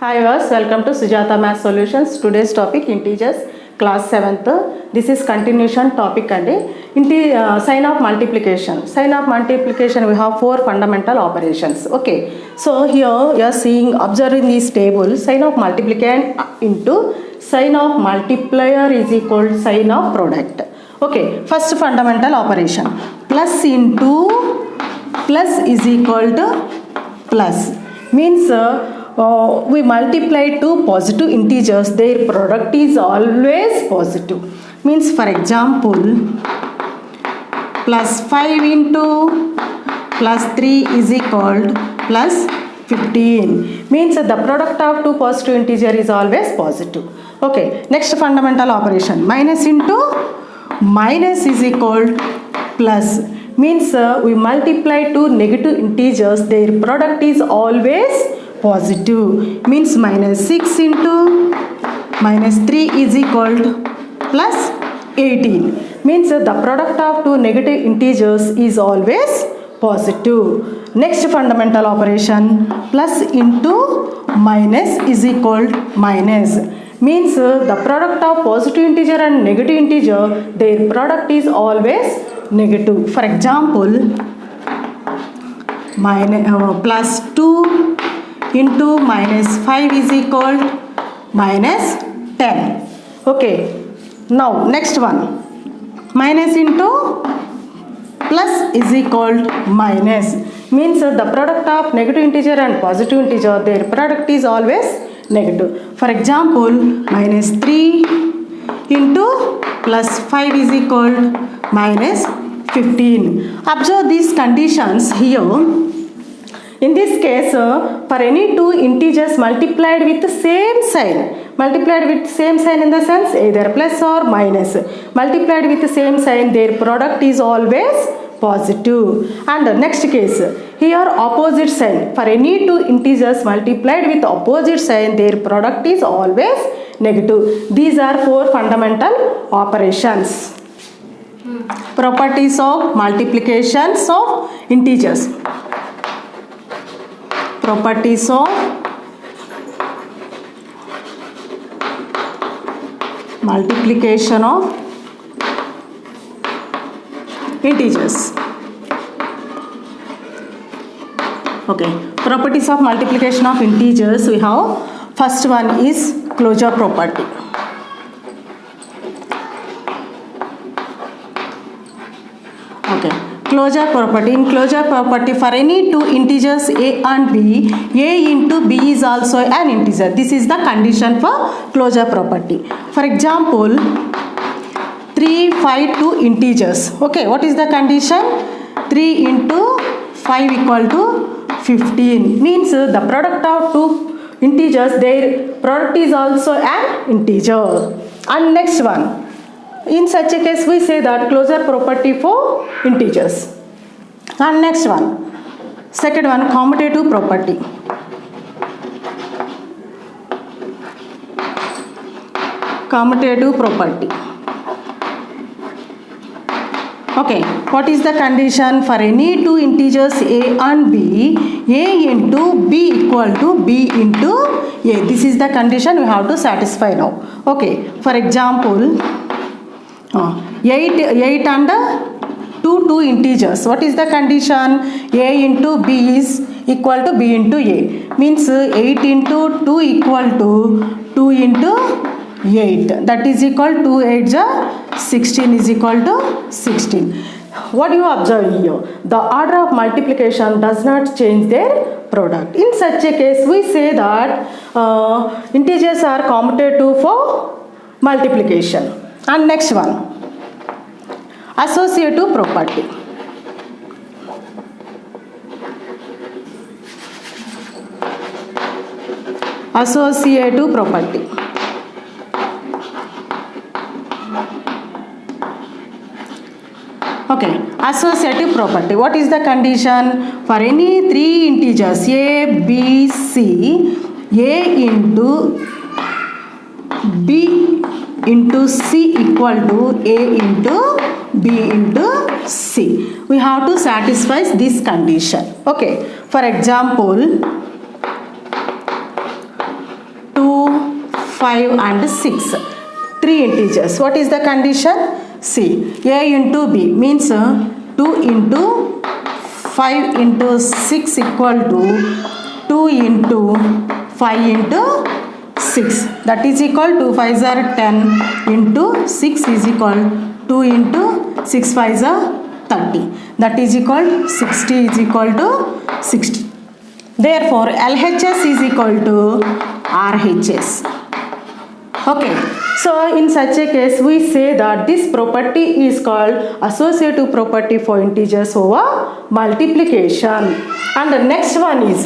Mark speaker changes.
Speaker 1: Hi viewers, welcome to Sujata Math Solutions. Today's topic integers, class 7th. This is continuation topic and sign of multiplication. Sign of multiplication, we have 4 fundamental operations. Okay, so here you are seeing, observing this table, sign of multiplicand into sign of multiplier is equal to sign of product. Okay, first fundamental operation, plus into plus is equal to plus, means we multiply two positive integers, their product is always positive. Means for example, plus 5 into plus 3 is equal to plus 15. Means the product of two positive integer is always positive. Okay, next fundamental operation, minus into minus is equal to plus. Means we multiply two negative integers, their product is always positive. Means minus 6 into minus 3 is equal to plus 18. Means the product of two negative integers is always positive. Next fundamental operation, plus into minus is equal to minus. Means the product of positive integer and negative integer, their product is always negative. For example, plus 2 into minus 5 is equal to minus 10. Okay, now next one, minus into plus is equal to minus. Means the product of negative integer and positive integer, their product is always negative. For example, minus 3 into plus 5 is equal to minus 15. Observe these conditions here. In this case, for any two integers multiplied with the same sign, multiplied with same sign in the sense either plus or minus, multiplied with the same sign, their product is always positive. And the next case, here opposite sign, for any two integers multiplied with opposite sign, their product is always negative. These are 4 fundamental operations. Properties of multiplications of integers. Properties of multiplication of integers. Okay, properties of multiplication of integers, we have first one is closure property. Okay, closure property. In closure property, for any two integers a and b, a into b is also an integer. This is the condition for closure property. For example, 3, 5, 2 integers. Okay, what is the condition? 3 into 5 equal to 15. Means the product of two integers, their product is also an integer. And next one, in such a case we say that closure property for integers. And next one, second one, commutative property. Commutative property. Okay, what is the condition? For any two integers a and b, a into b equal to b into a. This is the condition we have to satisfy now. Okay, for example, 8 and 2 integers. What is the condition? A into b is equal to b into a. Means 8 into 2 equal to 2 into 8. That is equal to 8 16 is equal to 16. What do you observe here? The order of multiplication does not change their product. In such a case, we say that integers are commutative for multiplication. And next one, associative property. Associative property. Okay, associative property. What is the condition? For any 3 integers a, b, c, a into b into c equal to a into b into c. We have to satisfy this condition. Okay, for example, 5 and 6. 3 integers. What is the condition? See, A into B means 2 into 5 into 6 equal to 2 into 5 into 6. That is equal to 5s are 10 into 6 is equal 2 into 6 5s are 30. That is equal 60 is equal to 60. Therefore, LHS is equal to RHS. Okay, so in such a case we say that this property is called associative property for integers over multiplication. And the next one is